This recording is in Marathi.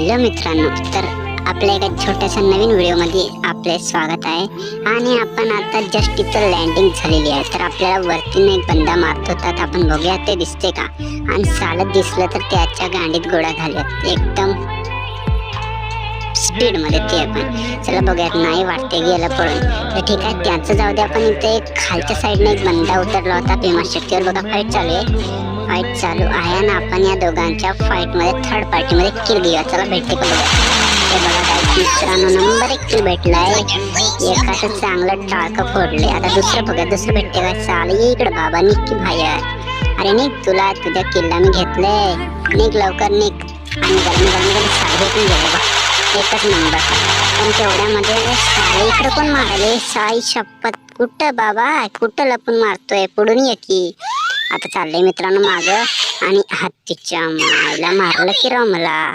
हॅलो मित्रांनो, तर आपल्या एका छोट्याशा नवीन व्हिडिओमध्ये आपले स्वागत आहे। आणि आपण आता जस्ट इथं लँडिंग झालेली आहे। तर आपल्याला वरतीने एक बंदा मारत होता, तर आपण बघूया ते दिसते का। आणि चालत दिसलं तर त्याच्या गांडीत गोळा घालूयात एकदम स्पीड मध्ये। ते आपण चला बघूयात, नाही वाटते गेलं पळून तर ठीक आहे, त्याचं जाऊ दे। आपण इथे एक खालच्या साईडने एक बंदा उतरला होता भीमा शक्तीवर। बघा फाईट चालू आहे, फाईट चालू आहे आणि आपण या दोघांच्या फाईट मध्ये थर्ड पार्टी मध्ये किल घेऊया। चला भेटते का बघा। हे बघा काय मित्रांनो, नंबर 1 किल भेटलाय। एकाचं चांगलं टाळकं फोडले। आता दुसरं बघा, दुसरं भेटते का। चाल ये इकडे बाबा, निक बाहेर। अरे निक, तुला तुझ्या किल्ला मी घेतले, निक लवकर निक। आणि गरमी साडे पण गेले बा, एकच नंबर। पण तेवढ्यामध्ये साडे इकडे कोण मारले, साई शपथ। कुठं बाबा, कुठं लपून मारतोय, पुढून ये की। आता चाललंय मित्रांनो मागं, आणि हत्तीच्या मायला मारलं की राव मला।